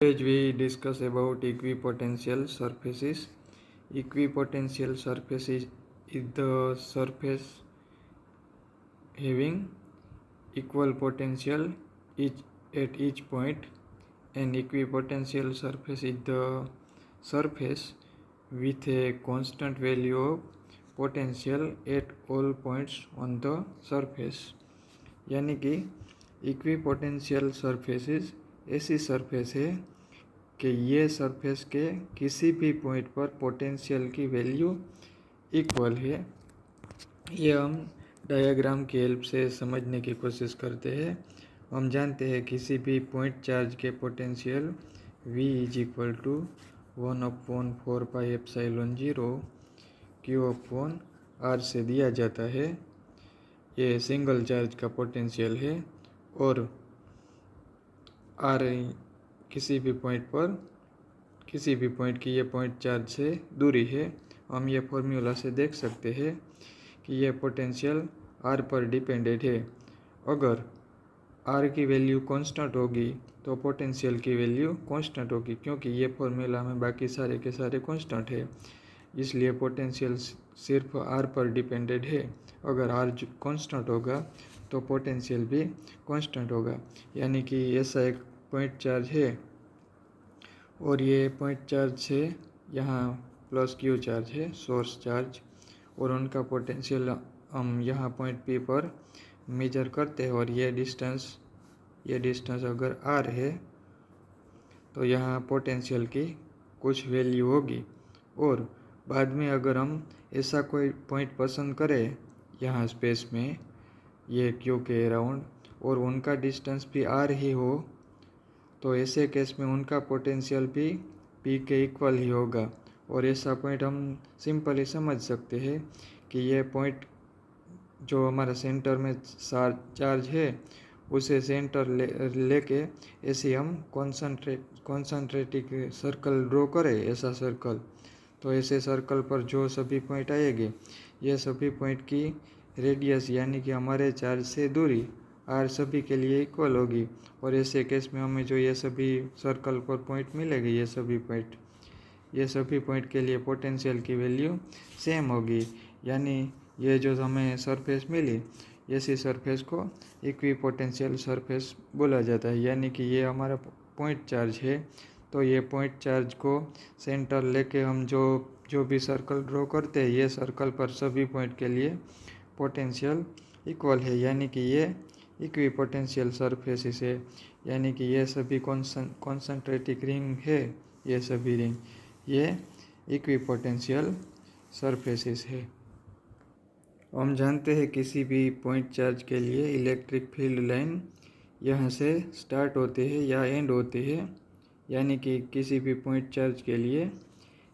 Page we discuss about equipotential surfaces. Equipotential surface is the surface having equal potential at each point. An equipotential surface is the surface with a constant value of potential at all points on the surface. यानी कि equipotential surfaces ऐसी surface है कि ये surface के किसी भी point पर पोटेंशियल की वैल्यू इक्वल है। ये हम डायग्राम की हेल्प से समझने की कोशिश करते हैं। हम जानते हैं किसी भी पॉइंट चार्ज के potential V is equal to 1/4πε0 Q/R से दिया जाता है। ये सिंगल चार्ज का पोटेंशियल है और R किसी भी पॉइंट की ये पॉइंट चार्ज से दूरी है। हम ये फॉर्मूला से देख सकते हैं कि ये पोटेंशियल R पर डिपेंडेंट है। अगर R की वैल्यू कांस्टेंट होगी तो पोटेंशियल की वैल्यू कांस्टेंट होगी, क्योंकि ये फॉर्मूला में बाकी सारे के सारे कांस्टेंट है, इसलिए पोटेंशियल सिर्फ R पर डिपेंडेंट है। अगर R कांस्टेंट होगा तो पोटेंशियल भी कांस्टेंट होगा। यानी कि ऐसा एक पॉइंट चार्ज है और ये पॉइंट चार्ज से यहाँ प्लस Q चार्ज है, सोर्स चार्ज, और उनका पोटेंशियल हम यहाँ पॉइंट P पर मेजर करते हैं। और ये डिस्टेंस अगर R है तो यहाँ पोटेंशियल की कुछ वैल्यू होगी। और बाद में अगर हम ऐसा कोई पॉइंट पसंद करें यहाँ स्पेस में ये Q के अराउंड और उनका डिस्टेंस भी R ही हो, तो ऐसे केस में उनका पोटेंशियल भी P के इक्वल ही होगा। और ऐसा पॉइंट हम सिंपली समझ सकते हैं कि ये पॉइंट जो हमारा सेंटर में चार्ज है उसे सेंटर लेके ऐसे हम कॉन्सेंट्रेटिक सर्कल ड्रॉ करें, ऐसा सर्कल, तो ऐसे सर्कल पर जो सभी पॉइंट आएंगे ये सभी पॉइंट की रेडियस यानी कि हमारे चार्ज से दूरी R सभी के लिए इक्वल होगी। और ऐसे केस में हमें जो ये सभी सर्कल पर पॉइंट मिलेगी ये सभी पॉइंट के लिए पोटेंशियल की वैल्यू सेम होगी। यानी ये जो हमें सरफेस मिली ऐसी सरफेस को इक्विपोटेंशियल सरफेस बोला जाता है। यानी कि ये हमारा पॉइंट चार्ज है, तो ये पॉइंट चार्ज को सेंटर लेके हम जो भी सर्कल ड्रॉ करते हैं ये सर्कल पर सभी पॉइंट के लिए पोटेंशियल इक्वल है। यानी कि ये इक्विपोटेंशियल सरफेसेस है। यानी कि ये सभी कॉन्सेंट्रेटिक रिंग है, ये सभी रिंग ये इक्विपोटेंशियल सरफेसेस है। हम जानते हैं किसी भी पॉइंट चार्ज के लिए इलेक्ट्रिक फील्ड लाइन यहाँ से स्टार्ट होते हैं या एंड होते हैं। यानी कि किसी भी पॉइंट चार्ज के लिए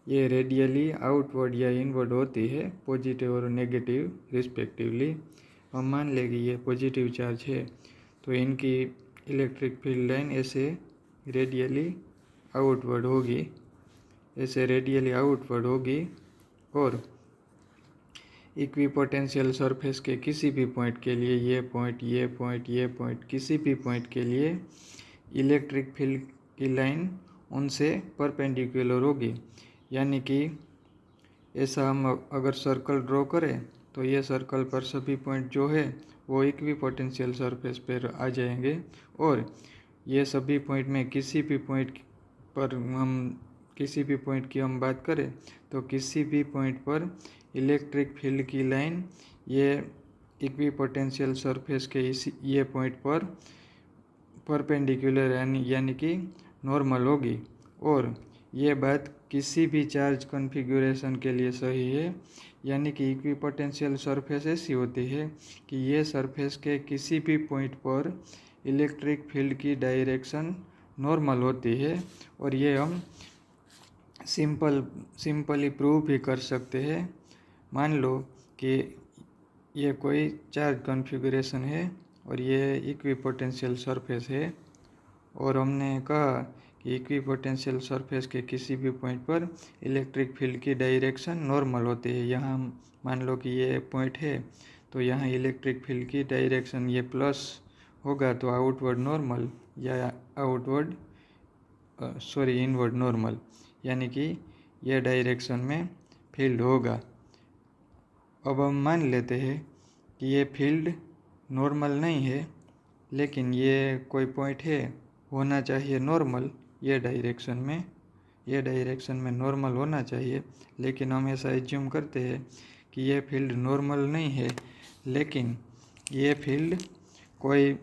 ये रेडियली आउटवर्ड या इनवर्ड होती है, पॉजिटिव और नेगेटिव रिस्पेक्टिवली। हम मान लें कि ये पॉजिटिव चार्ज है तो इनकी इलेक्ट्रिक फील्ड लाइन ऐसे रेडियली आउटवर्ड होगी। और इक्विपोटेंशियल सरफेस के किसी भी पॉइंट के लिए ये पॉइंट किसी भी पॉइंट के लिए इलेक्ट्रिक फील्ड की लाइन उनसे परपेंडिकुलर होगी। यानी कि ऐसा हम अगर सर्कल ड्रॉ करें तो ये सर्कल पर सभी पॉइंट जो है वो इक्विपोटेंशियल सरफेस पर आ जाएंगे। और ये सभी पॉइंट में किसी भी पॉइंट की हम बात करें तो किसी भी पॉइंट पर इलेक्ट्रिक फील्ड की लाइन ये इक्विपोटेंशियल सरफेस के ये पॉइंट पर परपेंडिकुलर यानी कि नॉर्मल होगी। और ये बात किसी भी चार्ज कॉन्फ़िगरेशन के लिए सही है। यानी कि इक्विपोटेंशियल सरफेस ऐसी होती है कि ये सरफेस के किसी भी पॉइंट पर इलेक्ट्रिक फील्ड की डायरेक्शन नॉर्मल होती है। और ये हम सिंपली प्रूव भी कर सकते हैं। मान लो कि ये कोई चार्ज कॉन्फ़िगरेशन है और ये इक्विपोटेंशियल सरफेस है और हमने कहा कि इक्विपोटेंशियल सरफेस के किसी भी पॉइंट पर इलेक्ट्रिक फील्ड की डायरेक्शन नॉर्मल होती है। यहाँ मान लो कि ये पॉइंट है तो यहाँ इलेक्ट्रिक फील्ड की डायरेक्शन ये प्लस होगा तो आउटवर्ड नॉर्मल या आउटवर्ड इनवर्ड नॉर्मल, यानी कि ये डायरेक्शन में फील्ड होगा। अब हम मान लेते हैं कि ये फील्ड नॉर्मल नहीं है, लेकिन ये कोई पॉइंट है होना चाहिए नॉर्मल ये डायरेक्शन में नॉर्मल होना चाहिए, लेकिन हम ऐसा एज्यूम करते हैं कि ये फील्ड नॉर्मल नहीं है, लेकिन ये फील्ड कोई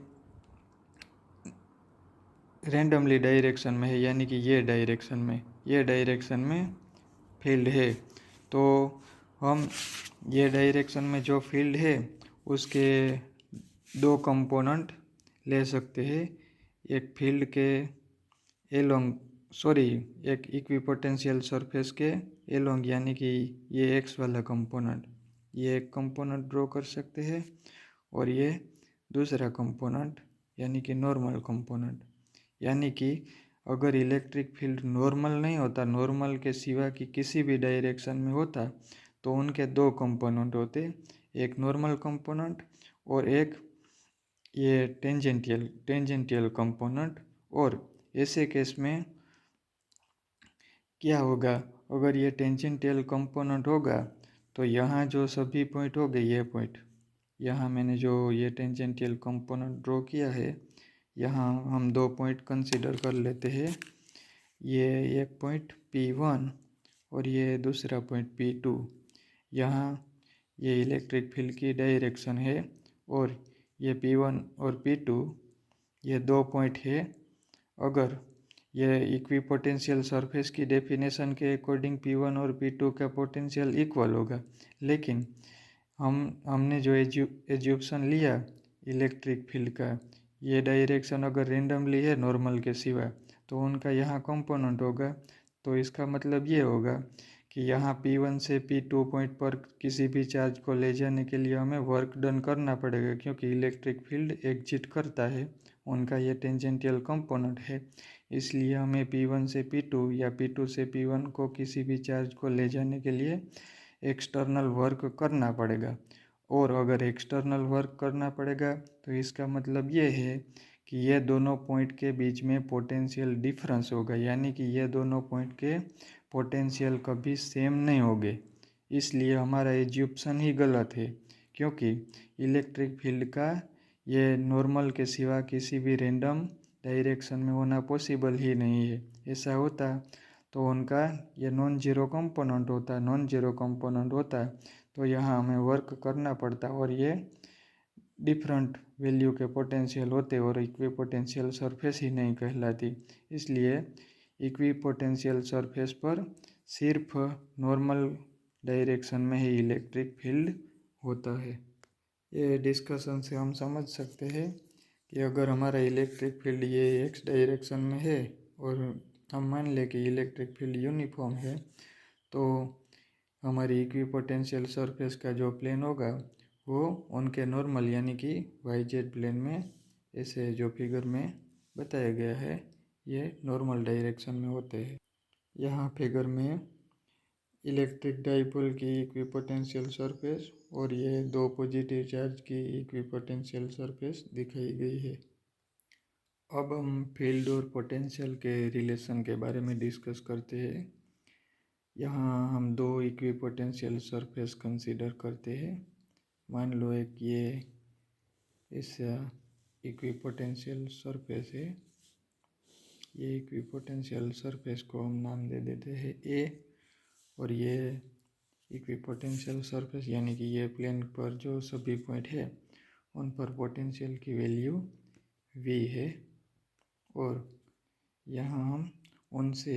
रैंडमली डायरेक्शन में है, यानी कि ये डायरेक्शन में फील्ड है। तो हम ये डायरेक्शन में जो फील्ड है उसके दो कंपोनेंट ले सकते हैं। एक फील्ड के एक इक्विपोटेंशियल सरफेस के एलोंग, यानी कि ये एक्स वाला कंपोनेंट, ये एक कंपोनेंट ड्रॉ कर सकते हैं, और ये दूसरा कंपोनेंट यानी कि नॉर्मल कंपोनेंट। यानी कि अगर इलेक्ट्रिक फील्ड नॉर्मल नहीं होता, नॉर्मल के सिवा की किसी भी डायरेक्शन में होता, तो उनके दो कंपोनेंट होते, एक नॉर्मल कंपोनेंट और एक ये टेंजेंटियल कंपोनेंट। और ऐसे केस में क्या होगा, अगर ये टेंजेंटियल कंपोनेंट होगा तो यहाँ जो सभी पॉइंट हो गए, ये पॉइंट यहाँ मैंने जो ये टेंजेंटियल कंपोनेंट ड्रॉ किया है, यहाँ हम दो पॉइंट कंसीडर कर लेते हैं। ये एक पॉइंट P1 और ये दूसरा पॉइंट P2। यहाँ ये इलेक्ट्रिक फील्ड की डायरेक्शन है, और ये P1 और P2 ये दो पॉइंट है। अगर ये इक्विपोटेंशियल सरफेस की डेफिनेशन के अकॉर्डिंग P1 और P2 का पोटेंशियल इक्वल होगा, लेकिन हमने जो एज्यूप्शन लिया इलेक्ट्रिक फील्ड का, ये डायरेक्शन अगर रेंडमली है नॉर्मल के सिवा, तो उनका यहाँ कंपोनेंट होगा। तो इसका मतलब ये होगा कि यहाँ P1 से P2 पॉइंट पर किसी भी चार्ज को ले जाने के लिए हमें वर्क डन करना पड़ेगा, क्योंकि इलेक्ट्रिक फील्ड एग्जिट करता है, उनका ये टेंजेंटियल कंपोनेंट है। इसलिए हमें P1 से P2 या P2 से P1 को किसी भी चार्ज को ले जाने के लिए एक्सटर्नल वर्क करना पड़ेगा। और अगर एक्सटर्नल वर्क करना पड़ेगा तो इसका मतलब ये है कि ये दोनों पॉइंट के बीच में पोटेंशियल डिफरेंस होगा, यानी कि ये दोनों पॉइंट के पोटेंशियल कभी सेम नहीं होंगे। इसलिए हमारा एज्यूप्शन ही गलत है, क्योंकि इलेक्ट्रिक फील्ड का ये नॉर्मल के सिवा किसी भी रैंडम डायरेक्शन में होना पॉसिबल ही नहीं है। ऐसा होता तो उनका ये नॉन जीरो कंपोनेंट होता तो यहाँ हमें वर्क करना पड़ता, और ये डिफरेंट वैल्यू के पोटेंशियल होते और इक्विपोटेंशियल सरफेस ही नहीं कहलाती। इसलिए इक्विपोटेंशियल सरफेस पर सिर्फ नॉर्मल डायरेक्शन में ही इलेक्ट्रिक फील्ड होता है। ये डिस्कशन से हम समझ सकते हैं कि अगर हमारा इलेक्ट्रिक फील्ड ये एक्स डायरेक्शन में है और हम मान लें कि इलेक्ट्रिक फील्ड यूनिफॉर्म है, तो हमारी इक्विपोटेंशियल सरफेस का जो प्लेन होगा वो उनके नॉर्मल यानी कि YZ प्लेन में, ऐसे जो फिगर में बताया गया है, ये नॉर्मल डायरेक्शन में होते हैं। यहाँ फिगर में इलेक्ट्रिक डाइपोल की इक्विपोटेंशियल सरफेस और ये दो पॉजिटिव चार्ज की इक्विपोटेंशियल सरफेस दिखाई गई है। अब हम फील्ड और पोटेंशियल के रिलेशन के बारे में डिस्कस करते हैं। यहाँ हम दो इक्विपोटेंशियल सरफेस कंसीडर करते हैं। मान लो एक ये ऐसा इक्विपोटेंशियल सरफेस है, ये इक्विपोटेंशियल सरफेस को हम नाम दे देते हैं A, और ये इक्विपोटेंशियल सरफेस यानी कि ये प्लेन पर जो सभी पॉइंट है उन पर पोटेंशियल की वैल्यू V है, और यहाँ हम उनसे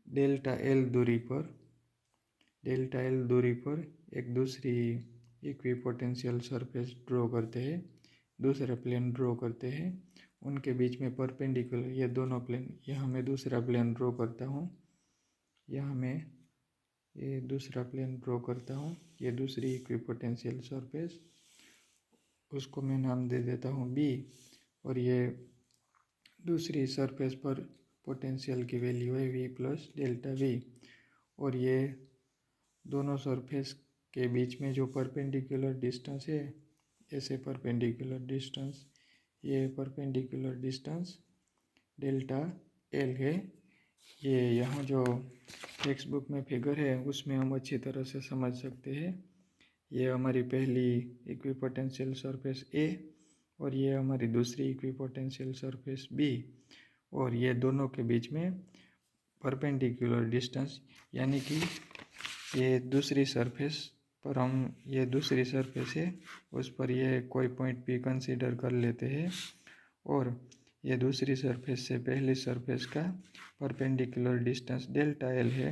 डेल्टा एल दूरी पर एक दूसरी इक्विपोटेंशियल सरफेस ड्रॉ करते हैं, दूसरा प्लेन ड्रॉ करते हैं, उनके बीच में परपेंडिकुलर ये दोनों प्लेन, यहाँ मैं दूसरा प्लेन ड्रॉ करता हूँ, यहाँ मैं ये दूसरा प्लेन ड्रॉ करता हूँ, ये दूसरी इक्विपोटेंशियल सरफेस, उसको मैं नाम दे देता हूँ B, और ये दूसरी सरफेस पर पोटेंशियल की वैल्यू है V प्लस डेल्टा V, और ये दोनों सरफेस के बीच में जो परपेंडिकुलर डिस्टेंस है, ऐसे परपेंडिकुलर डिस्टेंस, ये परपेंडिकुलर डिस्टेंस डेल्टा एल है। ये यहाँ जो टेक्स्ट बुक में फिगर है उसमें हम अच्छी तरह से समझ सकते हैं। ये हमारी पहली इक्विपोटेंशियल सरफेस ए और ये हमारी दूसरी इक्विपोटेंशियल सरफेस बी, और ये दोनों के बीच में परपेंडिकुलर डिस्टेंस, यानी कि ये दूसरी सरफेस पर हम ये दूसरी सरफेस है उस पर ये कोई पॉइंट भी कंसीडर कर लेते हैं, और ये दूसरी सरफेस से पहली सरफेस का परपेंडिकुलर डिस्टेंस डेल्टा एल है।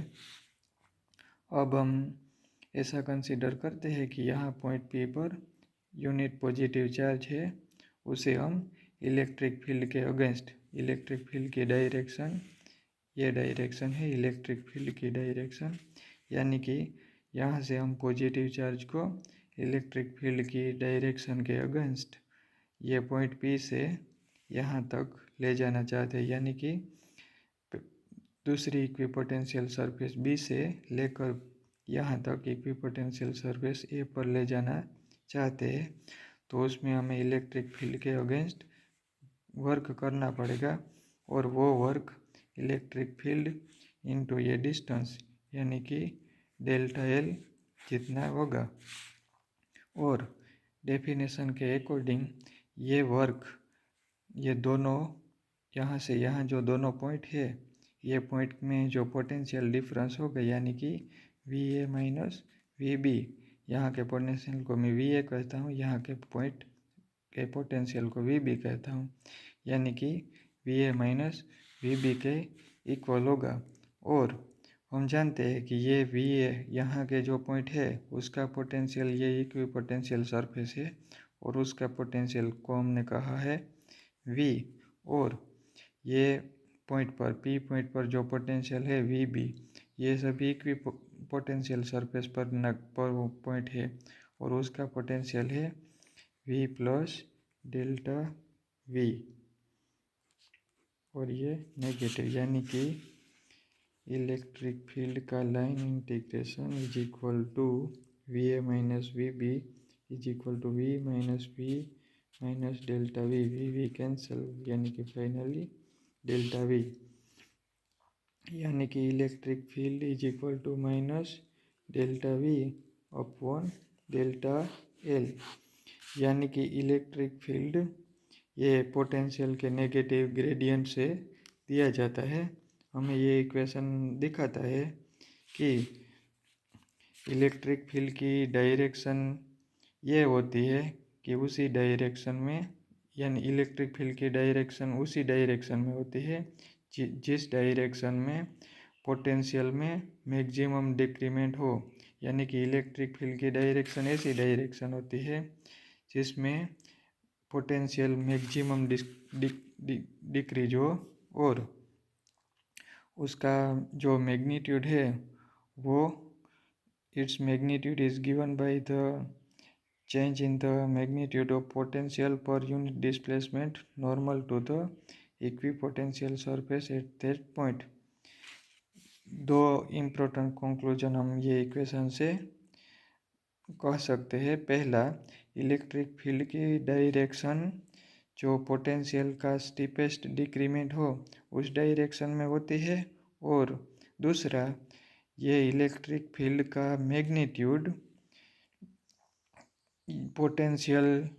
अब हम ऐसा कंसीडर करते हैं कि यहाँ point P per unit positive charge है, उसे हम इलेक्ट्रिक फील्ड के अगेंस्ट, इलेक्ट्रिक फील्ड की डायरेक्शन, ये डायरेक्शन है इलेक्ट्रिक फील्ड की डायरेक्शन, यानी कि यहाँ से हम पॉजिटिव चार्ज को इलेक्ट्रिक फील्ड की डायरेक्शन के अगेंस्ट ये पॉइंट पी से यहाँ तक ले जाना चाहते हैं, यानी कि दूसरी इक्विपोटेंशियल सरफेस बी से लेकर यहाँ तक इक्विपोटेंशियल सरफेस ए पर ले जाना चाहते हैं। तो उसमें हमें इलेक्ट्रिक फील्ड के अगेंस्ट वर्क करना पड़ेगा, और वो वर्क इलेक्ट्रिक फील्ड इनटू ये डिस्टेंस, यानी कि डेल्टा एल जितना होगा। और डेफिनेशन के अकॉर्डिंग ये वर्क, ये दोनों यहाँ से यहाँ जो दोनों पॉइंट है, ये पॉइंट में जो पोटेंशियल डिफरेंस होगा, यानी कि V A minus V B, यहाँ के पोटेंशियल को मैं वी ए कहता हूँ, यहाँ के पॉइंट के पोटेंशियल को वी बी कहता हूँ, यानी कि V A minus V B के इक्वल होगा। और हम जानते हैं कि ये वी ए यहाँ के जो पॉइंट है उसका पोटेंशियल ये इक्वी पोटेंशियल सरफेस है, और उसका पोटेंशियल को हमने कहा है वी, और ये पॉइंट पर पी पॉइंट पर जो पोटेंशियल है वी बी, ये सभी इक्वी पोटेंशियल सरफेस पर पॉइंट है, और उसका पोटेंशियल है वी प्लस डेल्टा वी, और ये नेगेटिव, यानी कि इलेक्ट्रिक फील्ड का line integration is equal to V A minus V B is equal to V minus V minus delta V, V cancel, यानी कि फाइनली डेल्टा वी, यानी कि electric field is equal to minus delta V upon delta L, यानी कि electric field ये potential के negative gradient से दिया जाता है। हमें ये इक्वेशन दिखाता है कि इलेक्ट्रिक फील्ड की डायरेक्शन ये होती है कि उसी डायरेक्शन में, यानी इलेक्ट्रिक फील्ड की डायरेक्शन उसी डायरेक्शन में होती है जिस डायरेक्शन में पोटेंशियल में मैक्सिमम डिक्रीमेंट हो, यानी कि इलेक्ट्रिक फील्ड की डायरेक्शन ऐसी डायरेक्शन होती है जिसमें पोटेंशियल मैक्सिमम डिक्रीज हो, और उसका जो मैग्नीट्यूड है वो it's magnitude is given by the change in the magnitude of potential per unit displacement normal to the equipotential surface at that point. दो इम्पोर्टेंट कंक्लूजन हम ये इक्वेशन से कह सकते हैं। पहला, इलेक्ट्रिक फील्ड की डायरेक्शन जो पोटेंशियल का स्टीपेस्ट डिक्रीमेंट हो उस डायरेक्शन में होती है, और दूसरा, ये इलेक्ट्रिक फील्ड का मैग्नीट्यूड पोटेंशियल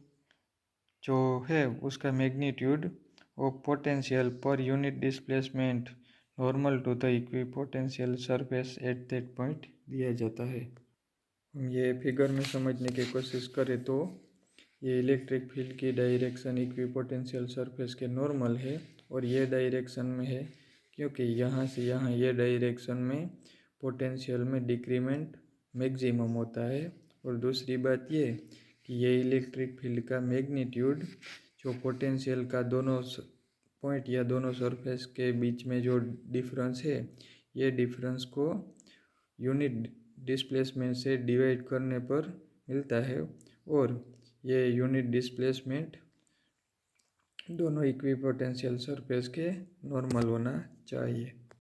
जो है उसका magnitude of potential per unit displacement normal to the equipotential surface at that point दिया जाता है। हम ये फिगर में समझने की कोशिश करें तो ये इलेक्ट्रिक फील्ड की डायरेक्शन इक्विपोटेंशियल सरफेस के नॉर्मल है, और ये डायरेक्शन में है क्योंकि यहाँ से यहाँ ये डायरेक्शन में पोटेंशियल में डिक्रीमेंट मैक्सिमम होता है। और दूसरी बात ये कि ये इलेक्ट्रिक फील्ड का मैग्नीट्यूड जो पोटेंशियल का दोनों पॉइंट या दोनों सरफेस के बीच में जो डिफरेंस है, ये डिफरेंस को यूनिट डिस्प्लेसमेंट से डिवाइड करने पर मिलता है, और ये यूनिट डिस्प्लेसमेंट दोनों इक्विपोटेंशियल सरफेस के नॉर्मल होना चाहिए।